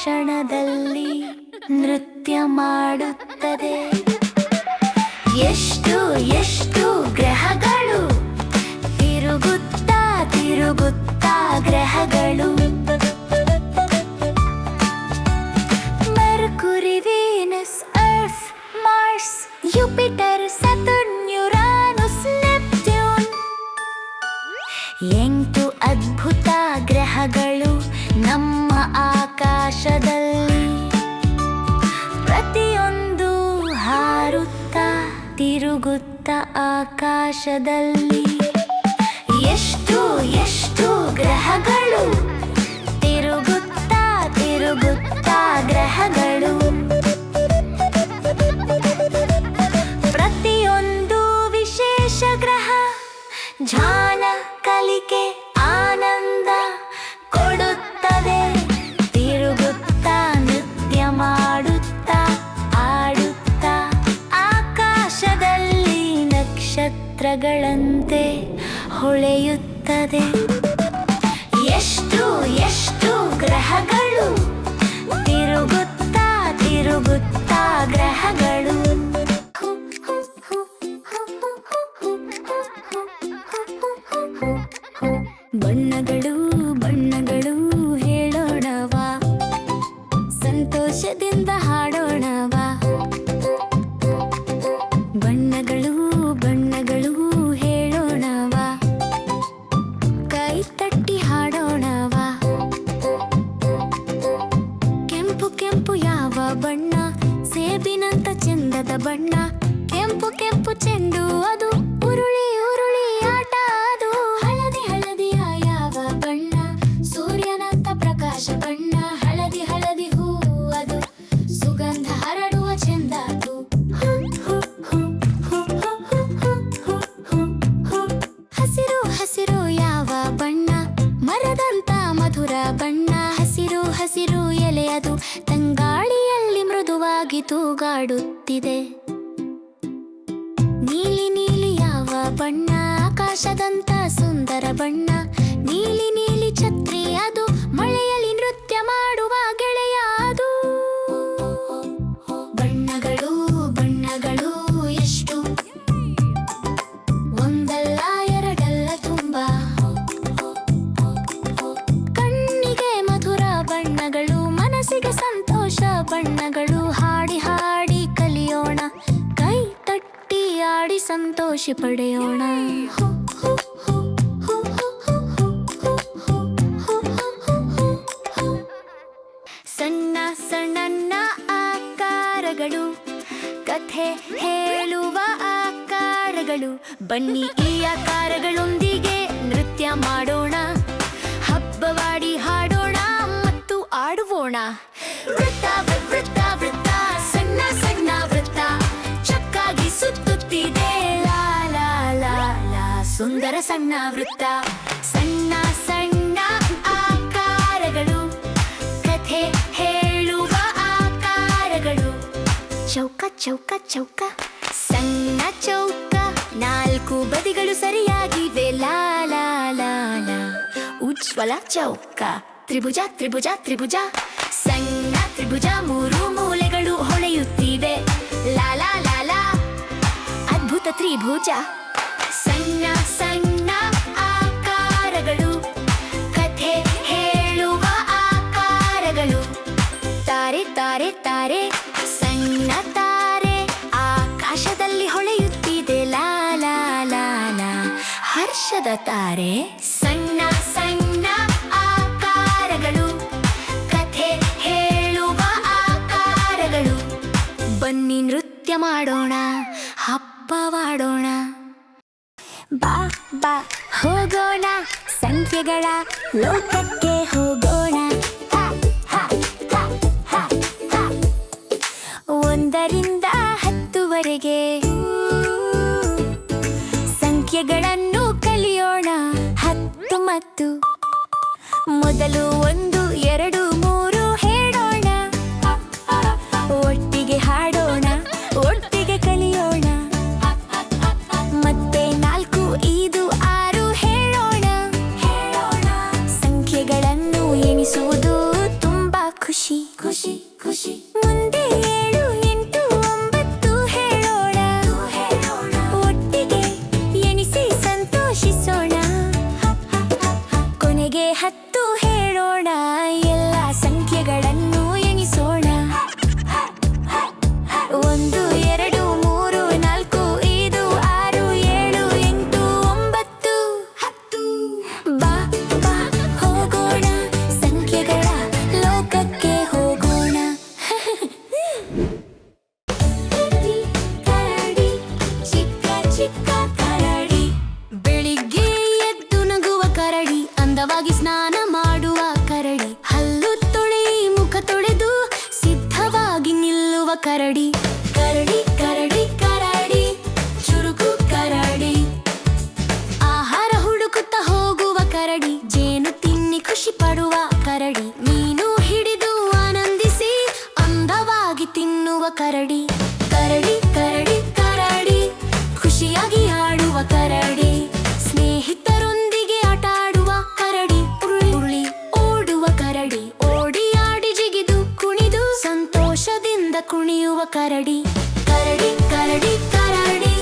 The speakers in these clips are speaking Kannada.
ಕ್ಷಣದಲ್ಲಿ ನೃತ್ಯ ಮಾಡುತ್ತದೆ. ಎಷ್ಟು ಎಷ್ಟು ಗ್ರಹಗಳು ತಿರುಗುತ್ತಾ ತಿರುಗುತ್ತಾ ಗ್ರಹಗಳು. Mercury, Venus, earth, Mars, Jupiter, Saturn, Uranus, Neptune. 8 ಅದ್ಭುತ ಗ್ರಹಗಳು ನಮ್ಮ ಆಕಾಶದಲ್ಲಿ. ಪ್ರತಿಯೊಂದು ಹಾರುತ್ತಾ ತಿರುಗುತ್ತಾ ಆಕಾಶದಲ್ಲಿ. ಎಷ್ಟು ಎಷ್ಟು ಗ್ರಹಗಳು ತಿರುಗುತ್ತಾ ತಿರುಗುತ್ತಾ ಗ್ರಹಗಳು. ಪ್ರತಿಯೊಂದು ವಿಶೇಷ ಗ್ರಹ ಧ್ಯಾನ, ಕಲಿಕೆ, ಆನಂದ ಕೊಡುತ್ತದೆ. ತಿರುಗುತ್ತಾ ನೃತ್ಯ ಮಾಡುತ್ತಾ ಆಡುತ್ತಾ ಆಕಾಶದಲ್ಲಿ ನಕ್ಷತ್ರಗಳಂತೆ ಹೊಳೆಯುತ್ತದೆ. ಎಷ್ಟು ಎಷ್ಟು ಗ್ರಹಗಳು ತಿರುಗುತ್ತಾ ತಿರುಗುತ್ತಾ ಗ್ರಹಗಳು. ಬಣ್ಣಗಳು ಬಣ್ಣಗಳು ಹೇಳೋಣವಾ, ಸಂತೋಷದಿಂದ ಹಾಡೋಣವಾ. ಬಣ್ಣಗಳು ಬಣ್ಣಗಳು ಹೇಳೋಣವಾ, ಕೈ ತಟ್ಟಿ ಹಾಡೋಣವಾ. ಕೆಂಪು ಕೆಂಪು ಯಾವ ಬಣ್ಣ, ಸೇಬಿನಂತ ಚೆಂದದ ಬಣ್ಣ. ಕೆಂಪು ಕೆಂಪು ಚೆಂಡು ಅದು, ಉರುಳಿ ಉರುಳಿ ಆಟ ಅದು. ಹಳದಿ ಹಳದಿಯ ಯಾವ ಬಣ್ಣ, ಸೂರ್ಯನಂತ ಪ್ರಕಾಶ ಬಣ್ಣ. ಹಳದಿ ಹಳದಿ ಹೂ ಅದು, ಸುಗಂಧ ಹರಡುವ ಚೆಂದ ಅದು. ಹಸಿರು ಹಸಿರು ಯಾವ ಬಣ್ಣ, ಮರದಂತ ಮಧುರ ಬಣ್ಣ. ಹಸಿರು ಹಸಿರು ಎಲೆ ಅದು, ತಂಗಾಳಿಯಲ್ಲಿ ಮೃದುವಾಗಿ ತೂಗಾಡುತ್ತಿದೆ. ನೀಲಿ ನೀಲಿ ಯಾವ ಬಣ್ಣ, ಆಕಾಶದಂತ ಸುಂದರ ಬಣ್ಣ. ನೀಲಿ ನೀಲಿ ಛತ್ರಿ ಅದು, ಮಳೆಯಲ್ಲಿ ನೃತ್ಯ ಮಾಡುವ ಗೆಳೆಯ ಅದು. ಬಣ್ಣಗಳು ಬಣ್ಣಗಳು ಎಷ್ಟು, ಒಂದಲ್ಲ ಎರಡಲ್ಲ ತುಂಬಾ. ಕಣ್ಣಿಗೆ ಮಧುರ ಬಣ್ಣಗಳು, ಮನಸ್ಸಿಗೆ ಸಂತೋಷ ಬಣ್ಣಗಳು. ಹಾಡಿ ಹಾಡಿ ಕಲಿಯೋಣ, ಕೈ ತಟ್ಟಿ ಆಡಿ ಸಂತೋಷ ಪಡೆಯೋಣ. ಸಣ್ಣ ಸಣ್ಣ ಆಕಾರಗಳು, ಕಥೆ ಹೇಳುವ ಆಕಾರಗಳು. ಬನ್ನಿ ಈ ಆಕಾರಗಳೊಂದಿಗೆ ನೃತ್ಯ ಮಾಡೋಣ, ಹಬ್ಬವಾಡಿ ಹಾಡೋಣ ಮತ್ತು ಆಡುவோಣ. ವೃತ್ತ ವೃತ್ತ ವೃತ್ತ, ಸಣ್ಣ ಸಣ್ಣ ವೃತ್ತ ಚಕ್ಕಾಗಿ ಸುತ್ತುತ್ತಿದೆ. ಲಾ ಲಾ ಲಾ ಲಾ, ಸುಂದರ ಸಣ್ಣ ವೃತ್ತ. ಸಣ್ಣ ಸಣ್ಣ ಆಕಾರಗಳು, ಕಥೆ ಹೇಳುವ ಆಕಾರಗಳು. ಚೌಕ ಚೌಕ ಚೌಕ, ಸಣ್ಣ ಚೌಕ. 4 ಬದಿಗಳು ಸರಿಯಾಗಿವೆ. ಲಾ ಲಾ ಲಾ ಲಾ, ಉಜ್ವಲ ಚೌಕ. ತ್ರಿಭುಜ ತ್ರಿಭುಜ ತ್ರಿಭುಜ, ಸಣ್ಣ ತ್ರಿಭುಜ. 3 ಮೂಲೆಗಳು ಹೊಳೆಯುತ್ತಿವೆ. ಲಾ ಲಾ ಲಾ ಲಾ, ಅದ್ಭುತ ತ್ರಿಭುಜ. ಸಣ್ಣ ಸಣ್ಣ ಆಕಾರಗಳು, ಕಥೆ ಹೇಳುವ ಆಕಾರಗಳು. ತಾರೆ ತಾರೆ ತಾರೆ, ಸಣ್ಣ ತಾರೆ ಆಕಾಶದಲ್ಲಿ ಹೊಳೆಯುತ್ತಿದೆ. ಲಾ ಲಾ ಲಾ ಲಾ, ಹರ್ಷದ ತಾರೆ. ಸಣ್ಣ ಸಣ್ಣ ಆಕಾರಗಳು, ಕಥೆ ಹೇಳುವ ಆಕಾರಗಳು. ಬನ್ನಿ ನೃತ್ಯ ಮಾಡೋಣ, ಹಬ್ಬವಾಡೋಣ. ಬಾ ಬಾ ಹೋಗೋಣ, ಸಂಖ್ಯೆಗಳ ಲೋಕಕ್ಕೆ ಹೋಗೋಣ. 1ರಿಂದ 10ವರೆಗೆ ಸಂಖ್ಯೆಗಳನ್ನು ಕಲಿಯೋಣ. 10 ಮತ್ತು ಮೊದಲು 1, 2, 3 ಹೇಳೋಣ. ಒಟ್ಟಿಗೆ ಹಾಡೋಣ, ಒಟ್ಟಿಗೆ ಕಲಿಯೋಣ. ಮತ್ತೆ 4, 5, 6 ಹೇಳೋಣ. ಸಂಖ್ಯೆಗಳನ್ನು ಎಣಿಸುವುದು ತುಂಬಾ ಖುಷಿ. ಸೊನ್ನೆಗೆ 10 ಹೇಳೋಣ, ಎಲ್ಲ ಸಂಖ್ಯೆಗಳನ್ನು ಎಣಿಸೋಣ. 1 2 3 4 5 6 7 8 9 10. ಬಾ ಬಾ ಹೋಗೋಣ, ಸಂಖ್ಯೆಗಳ ಲೋಕಕ್ಕೆ ಹೋಗೋಣ. ಕರಡಿ, ಚಿಕ್ಕ ಚಿಕ್ಕ ಕರಡಿ. ಬೆಳಿಗ್ಗೆ ಎದ್ದು ನಗುವ ಕರಡಿ, ಅಂದವಾಗಿ ಸ್ನಾನ ಮಾಡುವ ಕರಡಿ, ಹಲ್ಲು ತೊಳೆಯಿ ಮುಖ ತೊಳೆದು ಸಿದ್ಧವಾಗಿ ನಿಲ್ಲುವ ಕರಡಿ. ಕರಡಿ ಕರಡಿ ಕರಡಿ, ಚುರುಕು ಕರಡಿ. ಆಹಾರ ಹುಡುಕುತ್ತಾ ಹೋಗುವ ಕರಡಿ, ಜೇನು ತಿನ್ನಿ ಖುಷಿ ಪಡುವ ಕರಡಿ, ಮೀನು ಹಿಡಿದು ಆನಂದಿಸಿ ಅಂದವಾಗಿ ತಿನ್ನುವ ಕರಡಿ. ಕರಡಿ ಕರಡಿ ಕರಡಿ, ಖುಷಿಯಾಗಿ ಆಡುವ ಕರಡಿ, ಸ್ನೇಹಿತರೊಂದಿಗೆ ಆಟ ಆಡುವ ಕರಡಿ, ಉರುಳಿ ಓಡುವ ಕರಡಿ, ಓಡಿ ಆಡಿ ಜಿಗಿದು ಕುಣಿದು ಸಂತೋಷದಿಂದ ಕುಣಿಯುವ ಕರಡಿ. ಕರಡಿ ಕರಡಿ ಕರಡಿ,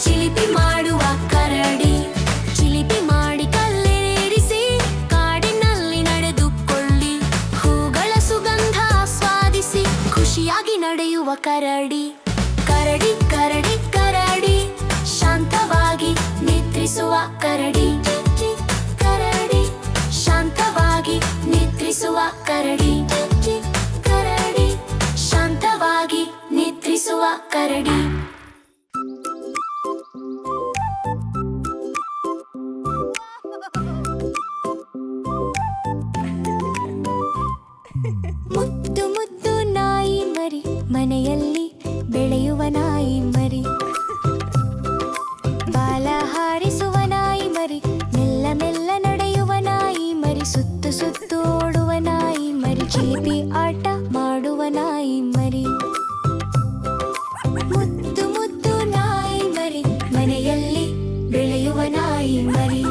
ಚಿಲಿಪಿ ಮಾಡುವ ಕರಡಿ, ಚಿಲಿಪಿ ಮಾಡಿ ಕಲ್ಲೇರಿಸಿ ಕಾಡಿನಲ್ಲಿ ನಡೆದುಕೊಳ್ಳಿ, ಹೂಗಳ ಸುಗಂಧ ಆಸ್ವಾದಿಸಿ ಖುಷಿಯಾಗಿ ನಡೆಯುವ ಕರಡಿ. ಕರಡಿ ಕರಡಿ ಕರಡಿ, ಶಾಂತವಾಗಿ ನಿದ್ರಿಸುವ ಕರಡಿ. ಕರಡಿ, ಶಾಂತವಾಗಿ ನಿದ್ರಿಸುವ ಕರಡಿ. ಕರಡಿ, ಶಾಂತವಾಗಿ ನಿದ್ರಿಸುವ ಕರಡಿ. ಮುದ್ದು ಮುದ್ದು ನಾಯಿ ಮರಿ, ಮನೆಯಲ್ಲಿ ಬೆಳೆಯುವ ನಾಯಿ ಮರಿ, ಬಾಲ ಹಾರಿಸುವ ನಾಯಿ ಮರಿ, ಮೆಲ್ಲ ಮೆಲ್ಲ ನಡೆಯುವ ನಾಯಿ ಮರಿ, ಸುತ್ತು ಸುತ್ತು ಓಡುವ ನಾಯಿ ಮರಿ, ಚಿಲಿಪಿ ಆಟ ಮಾಡುವ ನಾಯಿ ಮರಿ. ಮುದ್ದು ಮುದ್ದು ನಾಯಿ ಮರಿ, ಮನೆಯಲ್ಲಿ ಬೆಳೆಯುವ ನಾಯಿ ಮರಿ.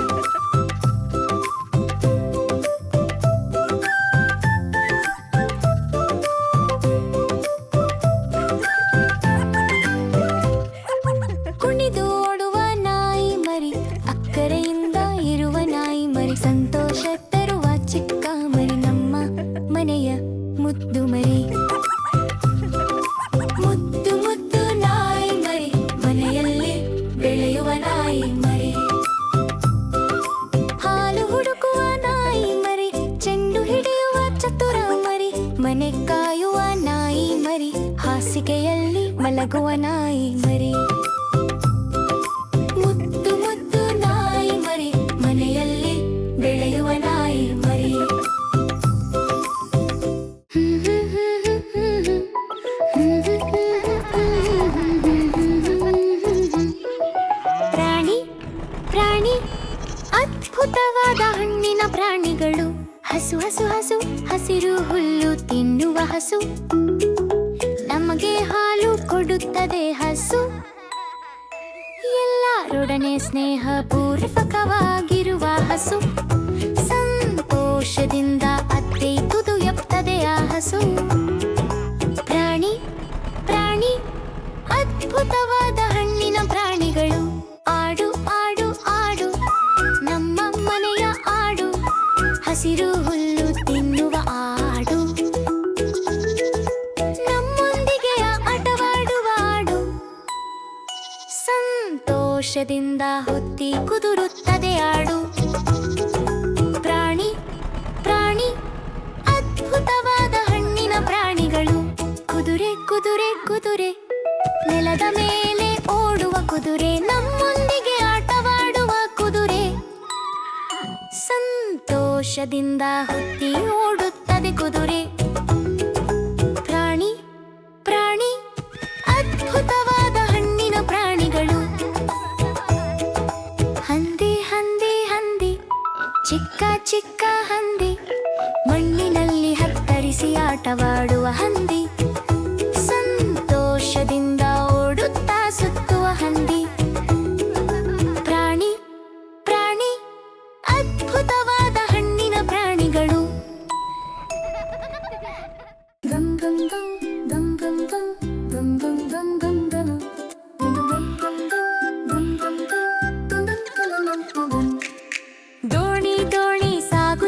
ಕುಣಿದು ಓಡುವ ನಾಯಿ ಮರಿ, ಅಕ್ಕರೆಯಿಂದ ಇರುವ ನಾಯಿ ಮರಿ, ಸಂತೋಷ ತರುವ ಚಿಕ್ಕ ಮರಿ, ನಮ್ಮ ಮನೆಯ ಮುದ್ದು ಮರಿ. ಮುದ್ದು ಮುದ್ದು ನಾಯಿ ಮರಿ, ಮನೆಯಲ್ಲಿ ಬೆಳೆಯುವ ನಾಯಿ ಮರಿ. ಹಾಲು ಹುಡುಕುವ ನಾಯಿ ಮರಿ, ಚೆಂಡು ಹಿಡಿಯುವ ಚತುರ ಮರಿ, ಮನೆ ಕಾಯುವ ನಾಯಿ ಮರಿ, ಹಾಸಿಗೆಯಲ್ಲಿ ಮಲಗುವ ನಾಯಿ ಮರಿ. ಮುದ್ದು ಮುದ್ದು ನಾಯಿ ಮರಿ, ಮನೆಯಲ್ಲಿ ಬೆಳೆಯುವ ನಾಯಿ ಮರಿ. ಪ್ರಾಣಿ ಪ್ರಾಣಿ, ಅದ್ಭುತವಾದ ಹಣ್ಣಿನ ಪ್ರಾಣಿಗಳು, ಹಸು ಹಸು ಹಸು, ಹಸಿರು ಹುಲ್ಲು ತಿನ್ನುವ ಹಸು, ನಮಗೆ ಹಾಲು ಕೊಡುತ್ತದೆ ಹಸು. ಎಲ್ಲರೊಡನೆ ಸ್ನೇಹ ಪೂರ್ವಕವಾಗಿರುವ ಹಸು, ಸಂತೋಷದಿಂದ ಅತ್ತೆ ತುದು ಎಪ್ತದೆ ಆ ಹಸು. ಪ್ರಾಣಿ ಪ್ರಾಣಿ, ಅದ್ಭುತವಾದ ಹಣ್ಣಿನ ಪ್ರಾಣಿಗಳು, ಆಡು ಆಡು ಆಡು, ನಮ್ಮ ಮನೆಯ ಆಡು, ಹಸಿರು ಹುಲ್ಲು ತಿನ್ನುವ ಆಡು, ನಮ್ಮೊಂದಿಗೆ ಆಟವಾಡುವ ಆಡು, ಸಂತೋಷದಿಂದ ಹೊತ್ತಿ ಕುದುರುತ್ತದೆ ಆಡು. ಪ್ರಾಣಿ ಪ್ರಾಣಿ, ಅದ್ಭುತವಾದ ಹಣ್ಣಿನ ಪ್ರಾಣಿಗಳು, ಕುದುರೆ ಕುದುರೆ ಕುದುರೆ, ನೆಲದ ಮೇಲೆ ಓಡುವ ಕುದುರೆ, ನಮ್ಮೊಂದಿಗೆ ಆಟವಾಡುವ ಕುದುರೆ, ಸಂತೋಷದಿಂದ ಹೊತ್ತಿ ಓಡುತ್ತದೆ ಕುದುರೆ. ಪ್ರಾಣಿ ಪ್ರಾಣಿ, ಅದ್ಭುತವಾದ ಹಣ್ಣಿನ ಪ್ರಾಣಿಗಳು. ಹಂದಿ ಹಂದಿ ಹಂದಿ, ಚಿಕ್ಕ ಚಿಕ್ಕ ಹಂದಿ, ಮಣ್ಣಿನಲ್ಲಿ ಹತ್ತರಿಸಿ ಆಟವಾಡುವ ಹಂದಿ, ಸಂತೋಷದಿಂದ ಓಡುತ್ತಾ ಸುತ್ತುವ ಹಂದಿ. ಪ್ರಾಣಿ ಪ್ರಾಣಿ, ಅದ್ಭುತವಾದ ಹಣ್ಣಿನ ಪ್ರಾಣಿಗಳು. ಗಂ ಗಂ ಗಂ ಗಂ ಗಂ ಗಂ ಗಂ ಗಂ ಗಂ ಗಂ ಗಂ. ದೋಣಿ ದೋಣಿ ಸಾಗು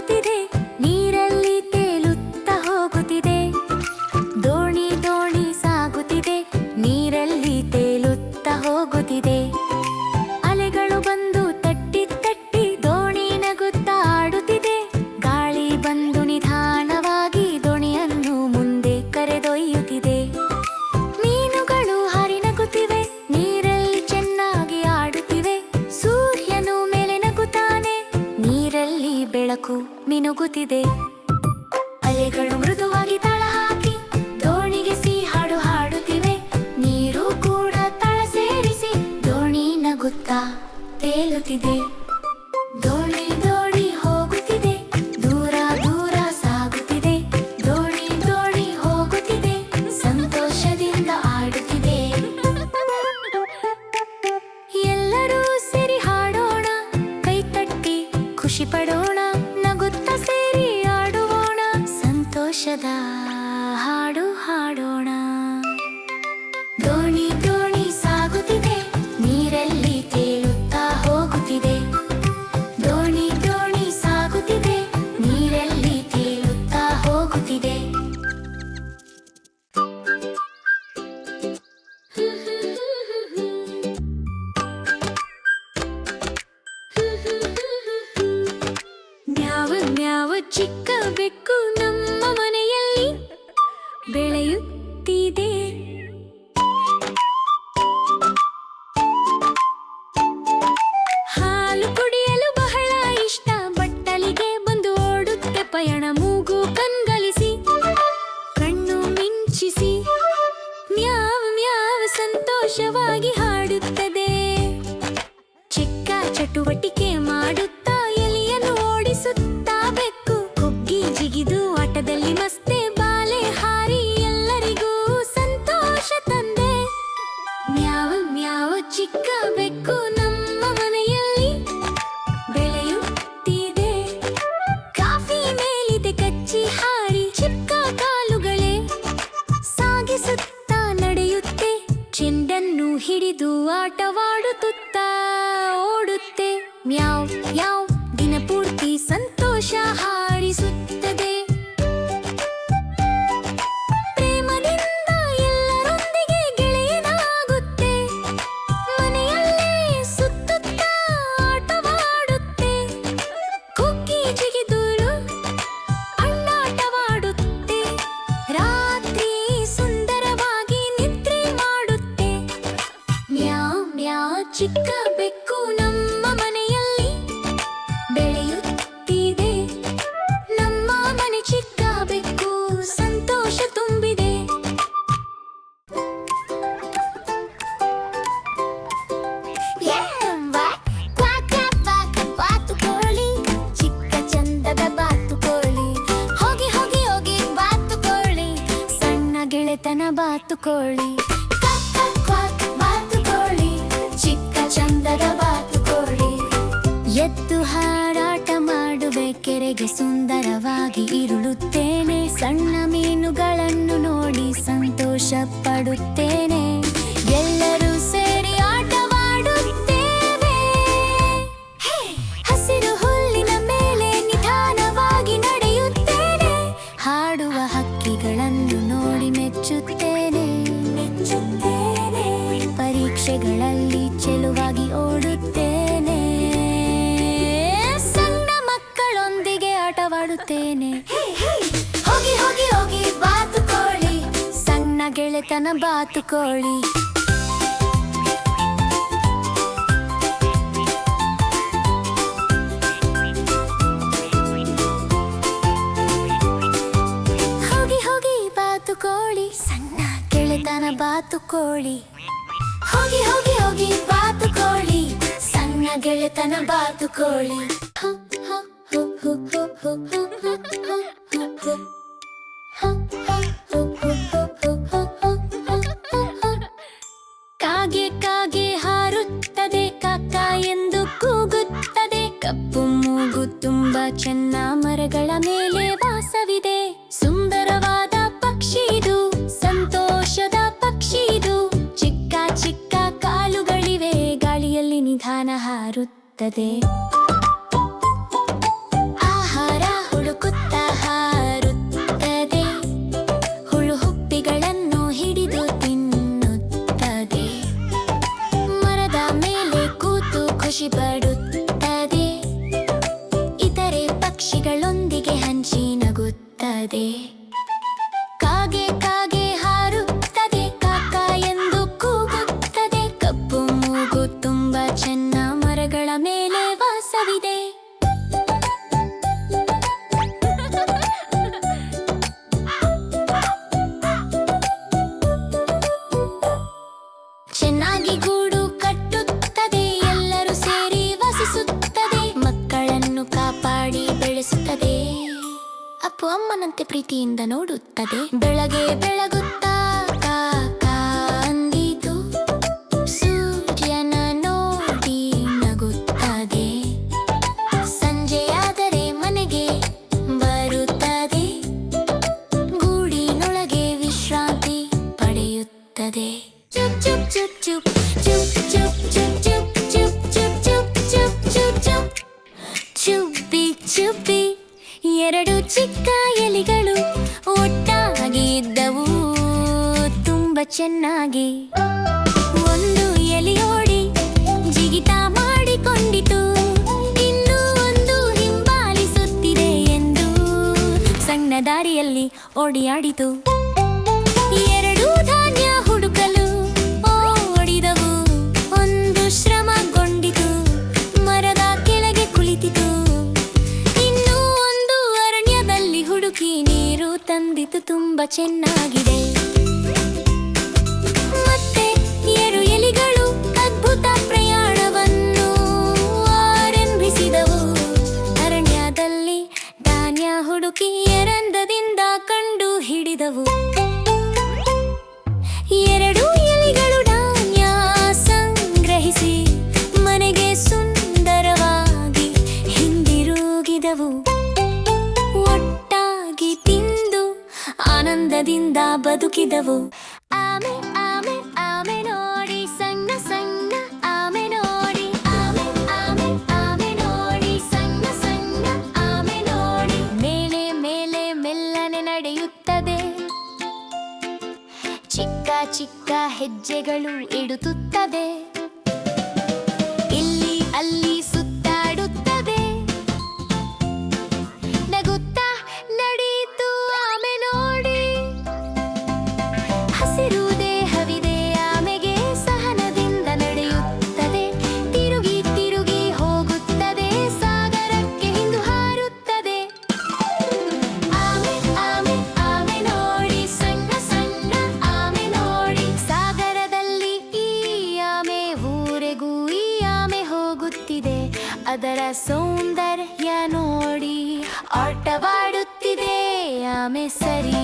ಬೆಳಕು ಮಿನುಗುತ್ತಿದೆ. ಅಲೆಗಳು ಮೃದುವಾಗಿ ತಾಳ ಹಾಕಿ ದೋಣಿಗೆ ಹಾಡು ಹಾಡುತ್ತಿವೆ. ನೀರು ಕೂಡ ತಾಳ ಸೇರಿಸಿ ದೋಣಿ ನಗುತ್ತಾ ತೇಲುತ್ತಿದೆ. ದೋಣಿ ದೋಣಿ ಹೋಗುತ್ತಿದೆ, ದೂರ ದೂರ ಸಾಗುತ್ತಿದೆ. ದೋಣಿ ದೋಣಿ ಹೋಗುತ್ತಿದೆ, ಸಂತೋಷದಿಂದ ಆಡುತ್ತಿದೆ. ಎಲ್ಲರೂ ಸೇರಿ ಹಾಡೋಣ, ಕೈ ತಟ್ಟಿ ಖುಷಿ ಪಡೋಣ. ನಗುತ್ತಾ ಸೇರಿ ಆಡುವೋಣ, ಸಂತೋಷದ ಹಾಡು ಹಾಡೋಣ. ದೋಣಿ ದೋಣಿ ಸಾಗುತ್ತಿದೆ, ನೀರಲ್ಲಿ ತೇಲುತ್ತಾ ಹೋಗುತ್ತಿದೆ. ದೋಣಿ ದೋಣಿ ಸಾಗುತ್ತಿದೆ, ನೀರಲ್ಲಿ ತೇಲುತ್ತಾ ಹೋಗುತ್ತಿದೆ. ಮ್ಯಾವ ಮ್ಯಾವ ಚಿಕ್ಕ ಬೆಕ್ಕು ನಮ್ಮ ಮನೆಯಲ್ಲಿ ಬೆಳೆಯುತ್ತಿದೆ. ಹಾಲು ಕುಡಿಯಲು ಬಹಳ ಇಷ್ಟ, ಬಟ್ಟಲಿಗೆ ಬಂದು ಓಡುತ್ತೆ ಪಯಣ. ಮೂಗು ಕಂಗಲಿಸಿ ಕಣ್ಣು ಮಿಂಚಿಸಿ ಮ್ಯಾವ್ ಮ್ಯಾವ್ ಸಂತೋಷವಾಗಿ ಹಾಡುತ್ತದೆ. ಚಿಕ್ಕ ಚಟುವಟಿಕೆ ಮಾಡುತ್ತಾ ಎಲಿಯನ್ನು ಓಡಿಸುತ್ತಾ ಬೆಕ್ಕು ಕುಗ್ಗಿ ಜಿಗಿದು ಆಟದಲ್ಲಿ ಮಸ್ತೆ. ಬಾಲೆ ಹಾರಿ ಎಲ್ಲರಿಗೂ ಸಂತೋಷ ತಂದೆ. ಮ್ಯಾವ್ ಮ್ಯಾವ್ ಚಿಕ್ಕ ಬೆಕ್ಕು ನಮ್ಮ ಮನೆಯಲ್ಲಿ ಬೆಳೆಯುತ್ತಿದೆ. ಕಾಫಿ ಮೇಲಿದೆ ಕಚ್ಚಿ ಹಾರಿ ಚಿಕ್ಕ ಕಾಲುಗಳೇ ಸಾಗಿಸುತ್ತಾ ನಡೆಯುತ್ತೆ. ಚೆಂಡನ್ನು ಹಿಡಿದು ಆಟವಾಡುತ್ತಾ ಓಡುತ್ತೆ. ಮ್ಯಾವ್ ಮ್ಯಾವ್ ದಿನಪೂರ್ತಿ ಸಂತೋಷ ಹಾರಿಸುತ್ತದೆ. ಪ್ರೇಮದಿಂದ ಎಲ್ಲರೊಂದಿಗೆ ಗೆಳೆಯನಾಗುತ್ತೆ. ಮನೆಯಲ್ಲೇ ಸುತ್ತುತ್ತಾ ಆಟವಾಡುತ್ತೆ. ಕುಗ್ಗಿ ಜಿಗಿದೂರು ಅಣ್ಣಾಟವಾಡುತ್ತೆ. ರಾತ್ರಿ ಸುಂದರವಾಗಿ ನಿದ್ರೆ ಮಾಡುತ್ತೆ. ಮ್ಯಾವ್ ಮ್ಯಾವ್ ಚಿಕ್ಕ ಬೆಕ್ಕು ನಮ್ಮ ಮನೆಯಲ್ಲಿ ಬೆಳೆಯುತ್ತಿದೆ. ನಮ್ಮ ಮನೆ ಚಿಕ್ಕ ಬೆಕ್ಕು ಸಂತೋಷ ತುಂಬಿದೆ. ಬಾತುಕೋಳಿ ಚಿಕ್ಕ ಚಂದದ ಬಾತುಕೋಳಿ. ಹೋಗಿ ಹೋಗಿ ಹೋಗಿ ಬಾತುಕೋಳಿ, ಸಣ್ಣ ಗೆಳೆತನ ಬಾತುಕೋಳಿ. ಬಾತುಕೋಳಿ ಚಿಕ್ಕ ಚಂದದ ಬಾತುಕೋಳಿ. ಎದ್ದು ಹಾರಾಟ ಮಾಡುವೆಕೆರೆಗೆ ಸುಂದರವಾಗಿ ಇರುಳುತ್ತೇನೆ. ಸಣ್ಣ ಮೀನುಗಳನ್ನು ನೋಡಿ ಸಂತೋಷ ಪಡುತ್ತೇನೆ. ಎಲ್ಲರೂ ಸೇರಿ ಆಟವಾಡುತ್ತೇವೆ. ಹಸಿರು ಹುಲ್ಲಿನ ಮೇಲೆ ನಿಧಾನವಾಗಿ ನಡೆಯುತ್ತೇನೆ. ಹಾಡುವ ಹಕ್ಕಿಗಳನ್ನು ನೋಡಿ ಮೆಚ್ಚುತ್ತೇನೆ. ಪರೀಕ್ಷೆಗಳಲ್ಲಿ ಚೆಲುವಾಗಿ ಓಡುತ್ತೇನೆ. ಸಣ್ಣ ಮಕ್ಕಳೊಂದಿಗೆ ಆಟವಾಡುತ್ತೇನೆ. ಹೋಗಿ ಹೋಗಿ ಹೋಗಿ ಬಾತುಕೋಳಿ, ಸಣ್ಣ ಗೆಳೆತನ ಬಾತುಕೋಳಿ. ಹೋಗಿ ಹೋಗಿ ಬಾತುಕೋಳಿ, ಸಣ್ಣ ಗೆಳೆತನ ಬಾತುಕೋಳಿ. ಹೋಗಿ ಹೋಗಿ ಹೋಗಿ ಬಾತುಕೋಳಿ, ಸಣ್ಣ ಗೆಳೆತನ ಬಾತುಕೋಳಿ. ಕಾಗೆ ಕಾಗೆ ಹಾರುತ್ತದೆ, ಕಾಕ ಎಂದು ಕೂಗುತ್ತದೆ. ಕಪ್ಪು ಮೂಗು ತುಂಬಾ ಚೆನ್ನ, ಮರಗಳ ಮೇಲೆ ವಾಸವಿದೆ. ಸುಂದರವಾದ ಪಕ್ಷಿ ಇದು, ಸಂತೋಷದ ಪಕ್ಷಿ ಇದು. ಚಿಕ್ಕ ಚಿಕ್ಕ ಕಾಲುಗಳಿವೆ, ಗಾಳಿಯಲ್ಲಿ ನಿಧಾನ ಹಾರುತ್ತದೆ. ಆಹಾರ ಹುಡುಕುತ್ತಾ ಹಾರುತ್ತದೆ. ಹುಳು ಹುಪ್ಪಿಗಳನ್ನು ಹಿಡಿದು ತಿನ್ನುತ್ತದೆ. ಮರದ ಮೇಲೆ ಕೂತು ಖುಷಿ ಪಡುತ್ತದೆ. ಇತರೆ ಪಕ್ಷಿಗಳೊಂದಿಗೆ ಹಂಚಿ ನಗುತ್ತದೆ. ಕಾಗೆ ಕಾಗೆ ಹಾರುತ್ತದೆ, ಕಾಕ ಎಂದು ಕೂಗುತ್ತದೆ. ಕಪ್ಪು ಮೂಗು ತುಂಬಾ ಚೆನ್ನ, ಮರಗಳ ಮೇಲೆ ವಾಸವಿದೆ. ಮಾಡಿ ಬೆಳೆಸುತ್ತದೆ. ಅಪ್ಪು ಅಮ್ಮನಂತೆ ಪ್ರೀತಿಯಿಂದ ನೋಡುತ್ತದೆ. ಬೆಳಗ್ಗೆ ಬೆಳಗುತ್ತಾ ಕಾಕಾ ಅಂದಿತು, ಸೂರ್ಯನ ನೋಡಿ ನಗುತ್ತದೆ. ಸಂಜೆಯಾದರೆ ಮನೆಗೆ ಬರುತ್ತದೆ, ಗೂಡಿನೊಳಗೆ ವಿಶ್ರಾಂತಿ ಪಡೆಯುತ್ತದೆ. ಚುಪ್ ಚುಪ್ ಚುಪ್ ಚುಪ್ ಚುಪ್ ಚುಪ್ ಚುಪ್ ಚುಪ್ ಚುಪ್ ಚುಪ್ ಚುಪ್ ಚುಪ್ ಚುಪ್ ಚುಪ್ಪಿ ಚುಪ್ಪಿ. ಎರಡು ಚಿಕ್ಕ ಎಲಿಗಳು ಒಟ್ಟಾಗಿ ಇದ್ದವು ತುಂಬ ಚೆನ್ನಾಗಿ. ಒಂದು ಎಲಿಯೋಡಿ ಜಿಗಿತ ಮಾಡಿಕೊಂಡಿತು, ಇನ್ನೂ ಒಂದು ಹಿಂಬಾಲಿಸುತ್ತಿದೆ ಎಂದು ಸಣ್ಣ ದಾರಿಯಲ್ಲಿ ಓಡಿಯಾಡಿತು. ಎರಡು ಧಾನ್ಯ ಹುಡುಕಲು ಓಡಿದವು, ಒಂದು ಶ್ರಮಗೊಂಡಿತು, ಮರದ ಕೆಳಗೆ ಕುಳಿತಿತು. ಇನ್ನೂ ಒಂದು ಅರಣ್ಯದಲ್ಲಿ ಹುಡುಕಿ ನೀರು ತಂದಿತು, ತುಂಬ ಚೆನ್ನಾಗಿದೆ. ಮತ್ತೆ ಎರಡು ಎಲಿಗಳು ಅದ್ಭುತ ಪ್ರಯಾಣವನ್ನು ಆರಂಭಿಸಿದವು. ಅರಣ್ಯದಲ್ಲಿ ಧಾನ್ಯ ಹುಡುಕಿ ಎರಂದದಿಂದ ಕಂಡು ಹಿಡಿದವು. ಎರಡು ಎಲಿಗಳು ಧಾನ್ಯ ಸಂಗ್ರಹಿಸಿ ಮನೆಗೆ ಸುಂದರವಾಗಿ ಹಿಂದಿರುಗಿದವು. ಒಟ್ಟಾಗಿ ತಿಂದು ಆನಂದದಿಂದ ಬದುಕಿದವು. ಆಮೆ ಆಮೆ ಆಮೆ ನೋಡಿ, ಸಣ್ಣ ಸಣ್ಣ ಆಮೆ ನೋಡಿ, ಆಮೆ ಆಮೆ ಆಮೆ ನೋಡಿ, ಸಣ್ಣ ಸಣ್ಣ ಆಮೆ ನೋಡಿ. ಮೇಲೆ ಮೇಲೆ ಮೆಲ್ಲನೆ ನಡೆಯುತ್ತದೆ, ಚಿಕ್ಕ ಚಿಕ್ಕ ಹೆಜ್ಜೆಗಳು ಇಡುತ್ತದೆ. ಇಲ್ಲಿ ಅಲ್ಲಿ ಸುತ್ತಾಡುತ್ತದೆ, ನಗುತ್ತಾ ನಡೆಯಿತು ಆಮೆ ನೋಡಿ. ಹಸಿರು ದೇಹವಿದೆ ಆಮೆಗೆ, ಸಹನದಿಂದ ನಡೆಯುತ್ತದೆ. ತಿರುಗಿ ತಿರುಗಿ ಹೋಗುತ್ತದೆ, ಸಾಗರಕ್ಕೆ ಹಿಂದು ಹಾರುತ್ತದೆ. ಆಮೆ ಆಮೆ ಆಮೆ ನೋಡಿ, ಸಣ್ಣ ಸಣ್ಣ ಆಮೆ ನೋಡಿ. ಸಾಗರದಲ್ಲಿ ಈ ಆಮೆ ಊರೆಗೂ ಈ ಆಮೆ ಹೋಗುತ್ತಿದೆ. ಅದರ ಸೌಂದರ್ಯ ನೋಡಿ ಆಟವಾಡುತ್ತಿದೆ ಆಮೆ ಸರಿ.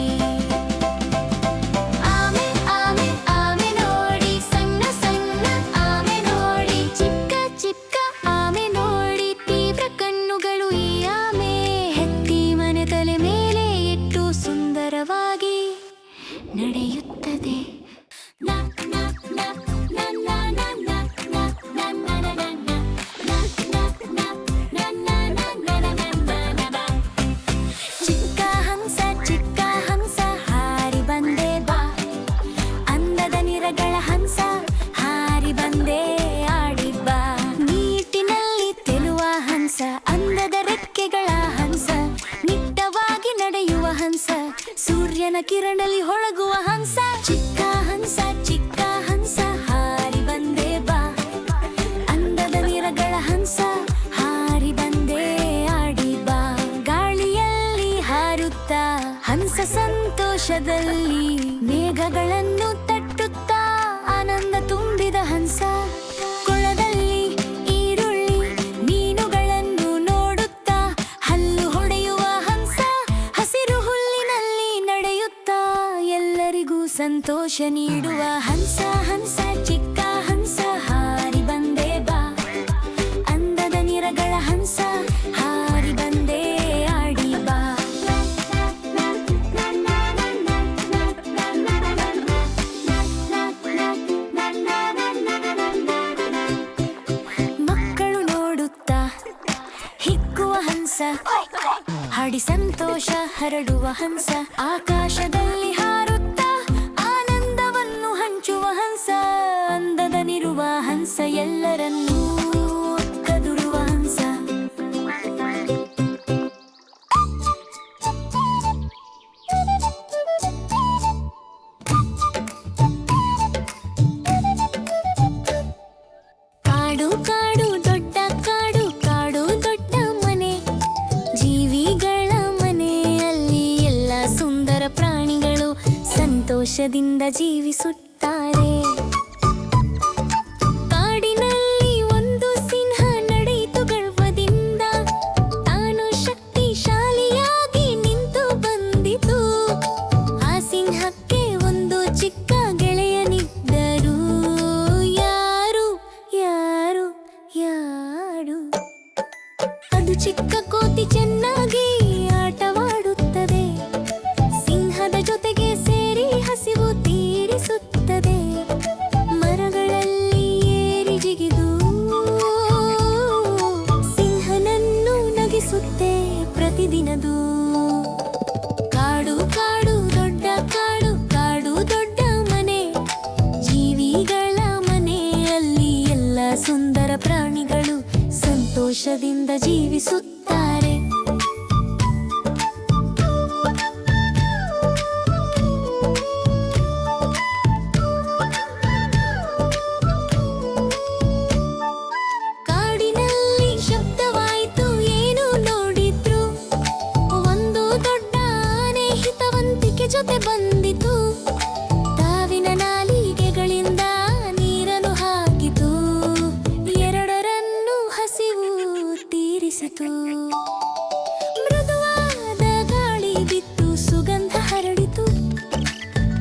ಆಮೆ ಆಮೆ ಆಮೆ ನೋಡಿ, ಸಣ್ಣ ಸಣ್ಣ ಆಮೆ ನೋಡಿ, ಚಿಕ್ಕ ಚಿಕ್ಕ ಆಮೆ ನೋಡಿ. ತೀವ್ರ ಕಣ್ಣುಗಳು ಈ ಆಮೆ, ಹೆತ್ತಿ ಮನೆ ತಲೆ ಮೇಲೆ ಇಟ್ಟು ಸುಂದರವಾಗಿ ನಡೆಯುತ್ತದೆ. ನ ನ ನ ನ ನ ನ ನ ನ ನ ನ ನ ನ ನ. ಚಿಕ್ಕ ಹಂಸ ಚಿಕ್ಕ ಹಂಸ ಹಾರಿ ಬಂದೆ ಬಾ, ಅಂದದ ನಿರಗಳ ಹಂಸ ಹಾರಿ ಬಂದೆ ಆಡಿ ಬಾ. ನೀಟಿನಲ್ಲಿ ತೆಲುವ ಹಂಸ, ಅಂದದ ರೆಕ್ಕೆಗಳ ಹಂಸ, ನಿಟ್ಟವಾಗಿ ನಡೆಯುವ ಹಂಸ, ಸೂರ್ಯನ ಕಿರಣದಲ್ಲಿ ಹೊಳಗುವ ಹಂಸ. ಚಿಕ್ಕ ಹಂಸ ಚಿಕ್ಕ ಹಂಸ ಹಾರಿ ಬಂದೆ ಬಾ, ಅಂದದ ನಿರಗಳ ಹಂಸ ಹಾರಿ ಬಂದೆ ಆಡಿ ಬಾ. ಗಾಳಿಯಲ್ಲಿ ಹಾರುತ್ತಾ ಹಂಸ ಸಂತೋಷದಲ್ಲಿ ಮೇಘಗಳನ್ನು ತಟ್ಟುತ್ತಾ ಆನಂದ ತುಂಬಿದ ಹಂಸ. ಕೊಳದಲ್ಲಿ ಈರುಳ್ಳಿ ಮೀನುಗಳನ್ನು ನೋಡುತ್ತಾ ಹಲ್ಲು ಹೊಡೆಯುವ ಹಂಸ, ಹಸಿರು ಹುಲ್ಲಿನಲ್ಲಿ ನಡೆಯುತ್ತಾ ಎಲ್ಲರಿಗೂ ಸಂತೋಷ ನೀಡುವ ಹಂಸ. ಹಂಸ ಚಿಕ್ಕ ಹಂಸ ಹಾರಿ ಬಂದೆ ಬಾ, ಅಂದದ ನಿರಗಳ ಹಂಸ ಹಾರಿ ಬಂದೆ ಆಡಿ ಬಾ. ಮಕ್ಕಳು ನೋಡುತ್ತಾ ಹಿಕ್ಕುವ ಹಂಸ, ಹಾಡಿ ಸಂತೋಷ ಹರಡುವ ಹಂಸ. ಆಕಾಶದಲ್ಲಿ ಹಾರುತ್ತಾ ಆನಂದವನ್ನು ಹಂಚುವ ಹಂಸ, ಅಂದದನಿರುವ ಹಂಸ, ಎಲ್ಲರನ್ನೂ ಕದುರುವ ಹಂಸ. ಕಾಡು ಕಾಡು ದೊಡ್ಡ ಕಾಡು, ಕಾಡು ದೊಡ್ಡ ಮನೆ, ಜೀವಿಗಳ ಮನೆಯಲ್ಲಿ ಎಲ್ಲ ಸುಂದರ ಪ್ರಾಣಿಗಳು ಸಂತೋಷದಿಂದ ಜೀವಿಸುತ್ತಾರೆ. ಕಾಡಿನಲ್ಲಿ ಒಂದು ಸಿಂಹ ನಡೆಯಿತು ಗರ್ವದಿಂದ, ತಾನು ಪ್ರತಿದಿನದು. ಕಾಡು ಕಾಡು ದೊಡ್ಡ ಕಾಡು, ಕಾಡು ದೊಡ್ಡ ಮನೆ, ಜೀವಿಗಳ ಮನೆಯಲ್ಲಿ ಎಲ್ಲ ಸುಂದರ ಪ್ರಾಣಿಗಳು ಸಂತೋಷದಿಂದ ಜೀವಿಸುತ್ತಾರೆ. ಕಾಡಿನಲ್ಲಿ ಶಬ್ದವಾಯಿತು, ಏನು ನೋಡಿದ್ರು? ಒಂದು ದೊಡ್ಡ ಆನೆ ಹಿತವಂತಿಕೆ ಜೊತೆ ಬಂದಿತು. ತಾವಿನ ನಾಲಿಗೆಗಳಿಂದ ನೀರನ್ನು ಹಾಕಿತು, ಎರಡರನ್ನು ಹಸಿವು ತೀರಿಸಿತು. ಮೃದುವಾದ ಗಾಳಿ ಬಿತ್ತು, ಸುಗಂಧ ಹರಡಿತು.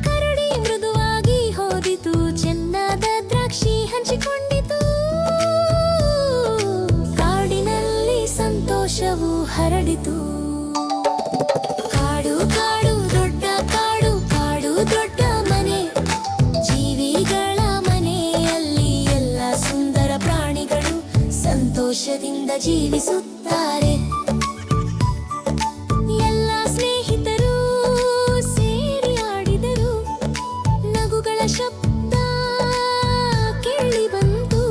ಕರಡಿ ಮೃದುವಾಗಿ ಹೋದಿತು, ಚೆನ್ನಾದ ದ್ರಾಕ್ಷಿ ಹಂಚಿಕೊಂಡಿತು. ಕಾಡಿನಲ್ಲಿ ಸಂತೋಷವು ಹರಡಿತು. ಕಾಡು ಕಾಡು ದೊಡ್ಡ ಕಾಡು, ಕಾಡು ದೊಡ್ಡ ಮನೆ, ಜೀವಿಗಳ ಮನೆಯಲ್ಲಿ ಎಲ್ಲ ಸುಂದರ ಪ್ರಾಣಿಗಳು ಸಂತೋಷದಿಂದ ಜೀವಿಸುತ್ತಾರೆ. ಎಲ್ಲ ಸ್ನೇಹಿತರು ಸೇರಿ ಆಡಿದರು, ನಗುಗಳ ಶಬ್ದ ಕೇಳಿ ಬಂತು.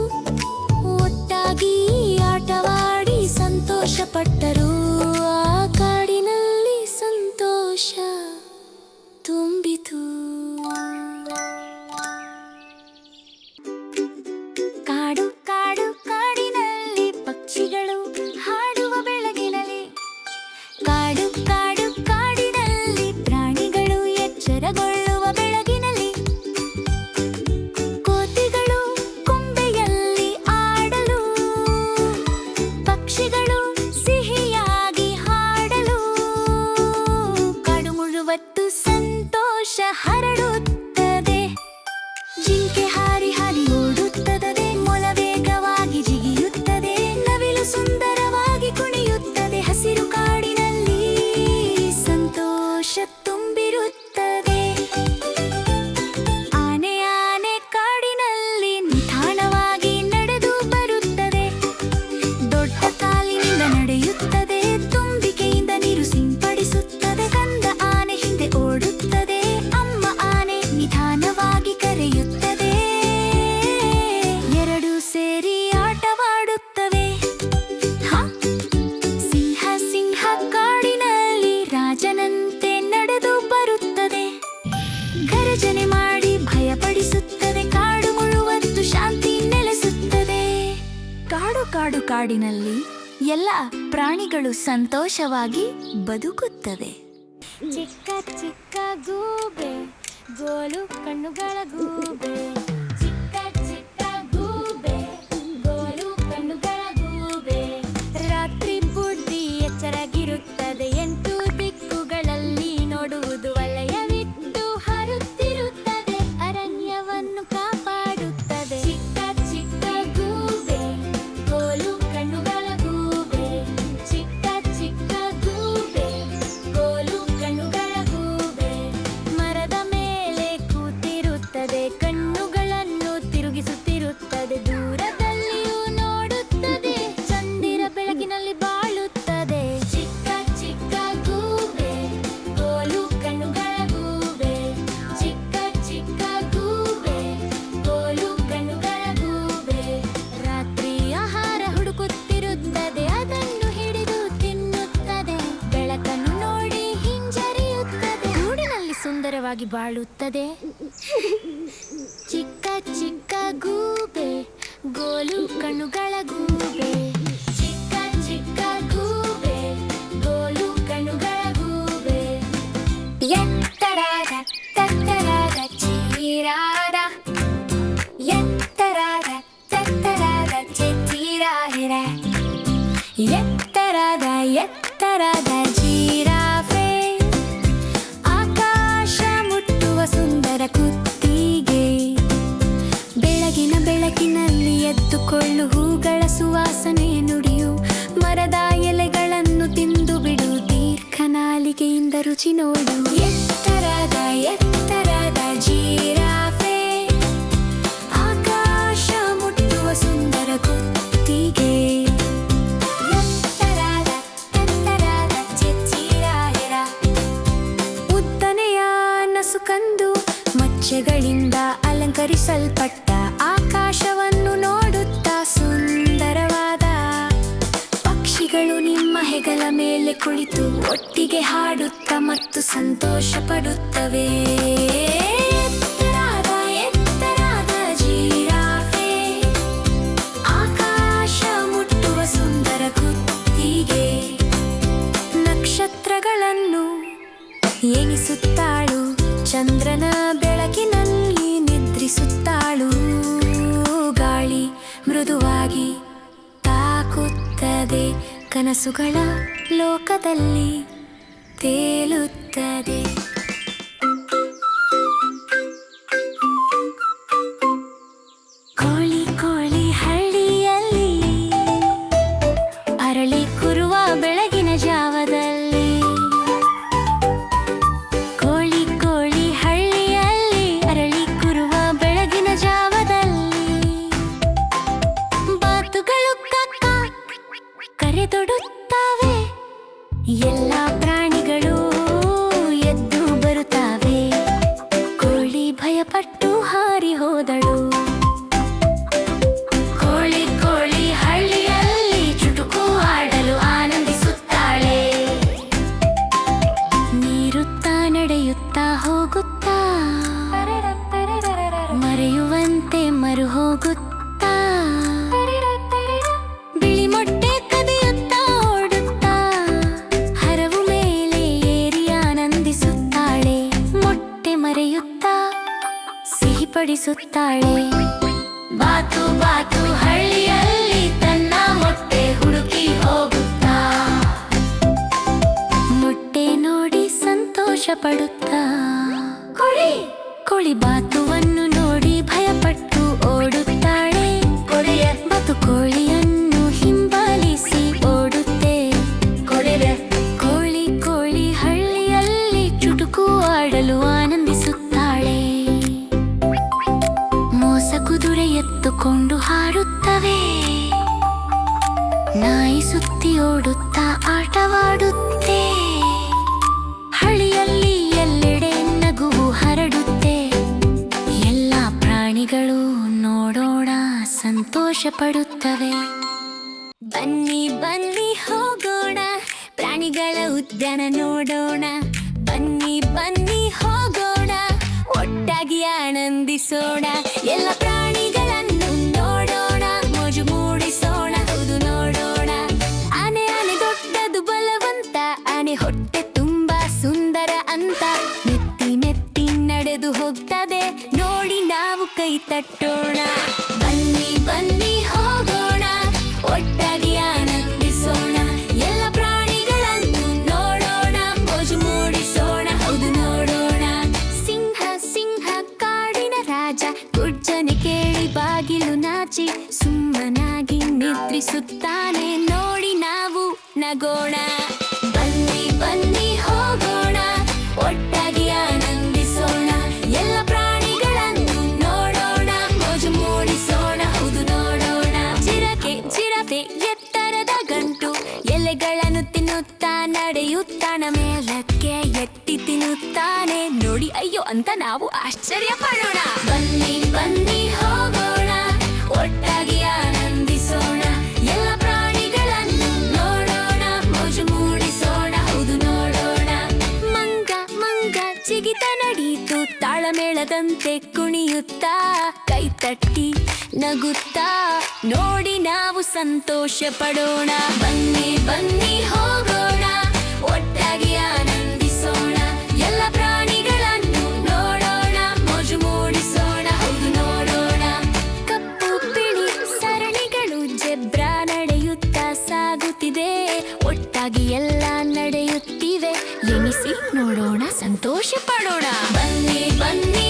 ಒಟ್ಟಾಗಿ ಆಟವಾಡಿ ಸಂತೋಷ ಪಟ್ಟರು. ಆ ಕಾಡಿನಲ್ಲಿ ಸಂತೋಷ ತುಂಬಿತು. ಕಾಡು ಕಾಡು ಕಾಡಿನಲ್ಲಿ ಪಕ್ಷಿಗಳು ಹಾಡುವ ಬೆಳಗಿನಲ್ಲಿ, ಕಾಡು ಕಾಡು ಕಾಡಿನಲ್ಲಿ ಪ್ರಾಣಿಗಳು ಎಚ್ಚರಗೊಳ್ಳುವ ಬೆಳಗಿನಲ್ಲಿ. ಕೋತಿಗಳು ಕೊಂಬೆಯಲ್ಲಿ ಆಡಲು, ಪಕ್ಷಿಗಳು ಸಿಹಿಯಾಗಿ ಹಾಡಲು, ಕಾಡು ಮುಳುವತ್ತು ಸಂತೋಷ ಹರಡುತ್ತದೆ. ಜಿಂಕೆ ಹಾರಿ ಹಾರಿ ಓಡುತ್ತದೆ, ಮೊಲ ವೇಗವಾಗಿ ಜಿಗಿಯುತ್ತದೆ, ನವಿಲು ಸುಂದರವಾಗಿ ಕುಣಿಯುತ್ತದೆ. ಹಸಿರು ಕಾಡಿನಲ್ಲಿ ಸಂತೋಷ ತುಂಬಿರುತ್ತದೆ. ಆನೆ ಆನೆ ಕಾಡಿನಲ್ಲಿ ನಿಧಾನವಾಗಿ ನಡೆದು ಬರುತ್ತದೆ, ದೊಡ್ಡ ಕಾಲಿನಿಂದ ನಡೆಯುತ್ತದೆ, ತುಂಬಿಕೆಯಿಂದ ನೀರು ಸಿಂಪಡಿಸುತ್ತದೆ. ಕಂದ ಆನೆ ಹಿಂದೆ ಓಡುತ್ತದೆ, ಅಮ್ಮ ಆನೆ ನಿಧಾನವಾಗಿ ಕರೆಯುತ್ತದೆ. ಎರಡು ಸೇರಿ ಆಟವಾಡುತ್ತವೆ. ಸಿಂಹ ಸಿಂಹ ಕಾಡಿನಲ್ಲಿ ರಾಜನಂತೆ ನಡೆದು ಬರುತ್ತದೆ, ಗರ್ಜನೆ ಮಾಡಿ ಭಯಪಡಿಸುತ್ತದೆ. ಕಾಡು ಮುಳುವತ್ತು ಶಾಂತಿ ನೆಲೆಸುತ್ತದೆ. ಕಾಡು ಕಾಡು ಕಾಡಿನಲ್ಲಿ ಎಲ್ಲ ಪ್ರಾಣಿಗಳು ಸಂತೋಷವಾಗಿ ಬದುಕುತ್ತವೆ. ಚಿಕ್ಕ ಚಿಕ್ಕ ಗೂಬೆ, ಗೋಲು ಕಣ್ಣುಗಳ ಗೂಬೆ, ಚಿಕ್ಕ ಚಿಕ್ಕ ಗೂಬೆ, ಗೋಲು ಕಣ್ಣುಗಳ ಗೂಬೆ. ರಾತ್ರಿ ಬುದ್ಧಿ ಎಚ್ಚರಾಗಿರುತ್ತದೆ, 8 ದಿಕ್ಕುಗಳಲ್ಲಿ ನೋಡುವುದು ವಲಯವಿಟ್ಟು ಹಾರುತ್ತಿರುತ್ತದೆ, ಅರಣ್ಯವನ್ನು ಕಾಪಾಡುತ್ತದೆ. ಚಿಕ್ಕ ಚಿಕ್ಕ ಗೂಬೆ, ಗೋಲು ಕಣ್ಣುಗಳ ಗೂಬೆ, ಚಿಕ್ಕ ಚಿಕ್ಕ ಗೂಬೆ, ಗೋಲು ಕಣ್ಣುಗಳ ಗೂಬೆ. ಮರದ ಮೇಲೆ ಕೂತಿರುತ್ತದೆ, ಕಣ್ಣುಗಳನ್ನು ತಿರುಗಿಸುತ್ತಿರುತ್ತದೆ, ದೂರದಲ್ಲಿಯೂ ನೋಡುತ್ತದೆ, ಚಂದಿರ ಬೆಳಕಿನಲ್ಲಿ ಬಾಳುತ್ತದೆ. ಚಿಕ್ಕ ಚಿಕ್ಕ ಗೂಬೆ, ಗೋಲು ಕಣ್ಣುಗಳ ಗೂಬೆ, ಚಿಕ್ಕ ಚಿಕ್ಕ ಗೂಬೆ, ಗೋಲು ಕಣ್ಣುಗಳ ಗೂಬೆ. ರಾತ್ರಿ ಆಹಾರ ಹುಡುಕುತ್ತಿರುತ್ತದೆ, ಅದನ್ನು ಹಿಡಿದು ತಿನ್ನುತ್ತದೆ, ಬೆಳಕನ್ನು ನೋಡಿ ಹಿಂಜರಿಯುತ್ತದೆ, ಗೂಡಿನಲ್ಲಿ ಸುಂದರವಾಗಿ ಬಾಳುತ್ತದೆ. ಚಿಕ್ಕ ಚಿಕ್ಕ ಗೂಬೆ, ಗೋಲು ಕಣ್ಣುಗಳ ಗೂಬೆ, ಚಿಕ್ಕ ಚಿಕ್ಕ ಗೂಬೆ, ಗೋಲು ಕಣ್ಣುಗಳ ಗೂಬೆ. ಎತ್ತರಾದ ತತ್ತರಾದ ಚೀರಾದ, ಎತ್ತರಾದ ತತ್ತರಾದ ಚಿತ್ತೀರಾಹಿರ, ಎತ್ತರಾದ ಎತ್ತರದ ಜಿರಾಫೆ, ಆಕಾಶ ಮುಟ್ಟುವ ಸುಂದರ ಕುತ್ತಿಗೆ. ಬೆಳಗಿನ ಬೆಳಕಿನಲ್ಲಿ ಎದ್ದುಕೊಳ್ಳು, ಹೂಗಳ ಸುವಾಸನೆ ನುಡಿಯು, ಮರದ ಎಲೆಗಳನ್ನು ತಿಂದು ಬಿಡು, ದೀರ್ಘ ನಾಲಿಗೆಯಿಂದ ರುಚಿ ನೋಡು. ಎತ್ತರದ ಎತ್ತರದ ಜಿರಾಫೆ, ಆಕಾಶ ಮುಟ್ಟುವ ಸುಂದರ ಕುತ್ತಿಗೆ. ಎತ್ತರದ ಎತ್ತರದ ನಕ್ಷೆಗಳಿಂದ ಅಲಂಕರಿಸಲ್ಪಟ್ಟ ಆಕಾಶವನ್ನು ನೋಡುತ್ತಾ ಸುಂದರವಾದ ಪಕ್ಷಿಗಳು ನಿಮ್ಮ ಹೆಗಲ ಮೇಲೆ ಕುಳಿತು ಒಟ್ಟಿಗೆ ಹಾಡುತ್ತಾ ಮತ್ತು ಸಂತೋಷ ಪಡುತ್ತವೆ. ಎತ್ತರಾದ ಎತ್ತರಾದ ಜಿರಾಫೆ, ಆಕಾಶ ಮುಟ್ಟುವ ಸುಂದರ ಕುತ್ತಿಗೆ, ನಕ್ಷತ್ರಗಳನ್ನು ಎಣಿಸುತ್ತಾಳು, ಚಂದ್ರನ ಬೆಳಕಿನಲ್ಲಿ ನಿದ್ರಿಸುತ್ತಾಳು. ಗಾಳಿ ಮೃದುವಾಗಿ ತಾಕುತ್ತದೆ, ಕನಸುಗಳ ಲೋಕದಲ್ಲಿ ತೇಲುತ್ತದೆ. ಕೋಳಿ ಕೋಳಿ ಹಳ್ಳಿಯಲ್ಲಿ ಅರಳಿ ಕೂರುವ ಬೆಳಗಿನ ಜಾವದಲ್ಲಿ, ಕೋಳಿ ಕೋಳಿ ಹಳ್ಳಿಯಲ್ಲಿ ಅರಳಿ ಕೂರುವ ಬೆಳಗಿನ ಜಾವದಲ್ಲಿ, ಬಾತುಗಳು ಕಕ್ಕ ಕರೆದೊಡುತ್ತವೆ, ಎಲ್ಲ ಪ್ರಾಣಿಗಳು ಎದ್ದು ಬರುತ್ತವೆ. ಕೋಳಿ ಭಯಪಟ್ಟು ಹಾರಿ ಹೋದಳು. ಕೋಳಿ ಕೋಳಿ ಹಳ್ಳಿಯಲ್ಲಿ ಚುಟುಕು ಆಡಲು ಆನಂದಿಸುತ್ತಾಳೆ. ನೀರುತ್ತಾ ನಡೆಯುತ್ತಾ ಹೋಗುತ್ತಾ ಮರೆಯುವಂತೆ ಮರು ಹೋಗುತ್ತಾ, ಬಿಳಿ ಮೊಟ್ಟೆ ಕದಿಯುತ್ತಾ ಓಡುತ್ತಾ ಹರವು ಮೇಲೆ ಏರಿ ಆನಂದಿಸುತ್ತಾಳೆ. ಮೊಟ್ಟೆ ಮರೆಯುತ್ತಾ ಸಿಹಿಪಡಿಸುತ್ತಾಳೆ. ಬಾತು ಬಾತು ಹಳ್ಳಿಯಲ್ಲಿ ತನ್ನ ಮೊಟ್ಟೆ ಹುಡುಕಿ ಹೋಗುತ್ತಾ, ಮೊಟ್ಟೆ ನೋಡಿ ಸಂತೋಷ ಪಡುತ್ತಾ. ಕೋಳಿ ಕೋಳಿ ಬಾತುವನ್ನು ನೋಡಿ ಭಯಪಟ್ಟು ಓಡುತ್ತಾಳೆ. ಬಾತು ಕೋಳಿಯನ್ನು ಹಿಂಬಾಲಿಸಿ ಓಡುತ್ತೆ. ಕೋಳಿ ಕೋಳಿ ಹಳ್ಳಿಯಲ್ಲಿ ಚುಟುಕು ಆಡಲು ಆನಂದಿಸುತ್ತಾಳೆ. ಮೋಸ ಕುದುರೆ ಎತ್ತುಕೊಂಡು ಹಾರುತ್ತವೆ. ನಾಯಿ ಸುತ್ತಿ ಓಡುತ್ತಾ ಆಟವಾಡುತ್ತೆ. ಹಳ್ಳಿಯಲ್ಲಿ ಎಲ್ಲೆಡೆ ನಗುವು ಹರಡುತ್ತೆ. ಎಲ್ಲ ಪ್ರಾಣಿಗಳು ನೋಡೋಣ ಸಂತೋಷ ಪಡುತ್ತವೆ. ಬನ್ನಿ ಬನ್ನಿ ಹೋಗೋಣ, ಪ್ರಾಣಿಗಳ ಉದ್ಯಾನ ನೋಡೋಣ. ಬನ್ನಿ ಬನ್ನಿ ಹೋಗೋಣ, ಒಟ್ಟಾಗಿ ಆನಂದಿಸೋಣ. ಎಲ್ಲ ಪ್ರಾಣಿಗಳನ್ನು ನೋಡೋಣ, ಮೋಜು ಮೂಡಿಸೋಣ. ಹೌದು ನೋಡೋಣ. ಆನೆ ಆನೆ ದೊಡ್ಡದು ಬಲವಂತ, ಆನೆ ಹೊಟ್ಟೆ ತುಂಬಾ ಸುಂದರ ಅಂತ. ನೆತ್ತಿ ನೆತ್ತಿ ನಡೆದು ಹೋಗ್ತದೆ, ನೋಡಿ ನಾವು ಕೈ ತಟ್ಟೋಣ. ಬನ್ನಿ ಬನ್ನಿ ಹೋಗೋಣ, ಒಟ್ಟಾಗಿ ಆನಂದಿಸೋಣ. ಎಲ್ಲ ಪ್ರಾಣಿಗಳನ್ನು ನೋಡೋಣ, ಮೋಜು ಮೂಡಿಸೋಣ. ಹೌದು ನೋಡೋಣ. ಸಿಂಹ ಸಿಂಹ ಕಾಡಿನ ರಾಜ, ಗುರ್ಜನೆ ಕೇಳಿ ಬಾಗಿಲು ನಾಚಿ ಸುಮ್ಮನಾಗಿ ನಿದ್ರಿಸುತ್ತಾನೆ. ನೋಡಿ ನಾವು ನಗೋಣ. ಬನ್ನಿ ಬನ್ನಿ ಹೋಗೋಣ, ಒಟ್ಟಾಗಿ ಆನಂದಿಸೋಣ. ಎಲ್ಲ ಪ್ರಾಣಿಗಳನ್ನು ನೋಡೋಣ, ಮೋಜು ಮೂಡಿಸೋಣ. ಹೌದು ನೋಡೋಣ. ಜಿರಫೆ ಎತ್ತರದ ಗಂಟು, ಎಲೆಗಳನ್ನು ತಿನ್ನುತ್ತಾ ನಡೆಯುತ್ತಾನ. ಮೇಲಕ್ಕೆ ಎತ್ತಿ ತಿನ್ನುತ್ತಾನೆ. ನೋಡಿ ಅಯ್ಯೋ ಅಂತ ನಾವು ಆಶ್ಚರ್ಯ ಪಡೋಣ. ಬನ್ನಿ ಬನ್ನಿ ಹೋಗೋಣ, ಒಟ್ಟಾಗಿ ಆನಂದಿಸೋಣ. ಎಲ್ಲ ಪ್ರಾಣಿಗಳನ್ನು ನೋಡೋಣ, ಮೋಜು ಮೂಡಿಸೋಣ. ಹೌದು ನೋಡೋಣ. ಮಂಗ ಮಂಗ ಜಿಗಿತ ನಡೀತು, ತಾಳಮೇಳದಂತೆ ಕುಣಿಯುತ್ತಾ ಕೈ ತಟ್ಟಿ ನಗುತ್ತಾ. ನೋಡಿ ನಾವು ಸಂತೋಷ ಪಡೋಣ. ಬನ್ನಿ ಬನ್ನಿ ಹೋಗೋಣ, ಒಟ್ಟಾಗಿ ಆನಂದಿಸೋಣ. ಎಲ್ಲ ಪ್ರಾಣಿಗಳನ್ನು ನೋಡೋಣ, ಮೋಜು ಮೂಡಿಸೋಣ. ಹೌದು ನೋಡೋಣ. ಕಪ್ಪು ಬಿಳಿ ಸರಣಿಗಳು ಜೆಬ್ರಾ ನಡೆಯುತ್ತಾ ಸಾಗುತ್ತಿದೆ. ಒಟ್ಟಾಗಿ ಎಲ್ಲ ನಡೆಯುತ್ತಿವೆ. ಎಣಿಸಿ ನೋಡೋಣ, ಸಂತೋಷ ಪಡೋಣ. ಬನ್ನಿ ಬನ್ನಿ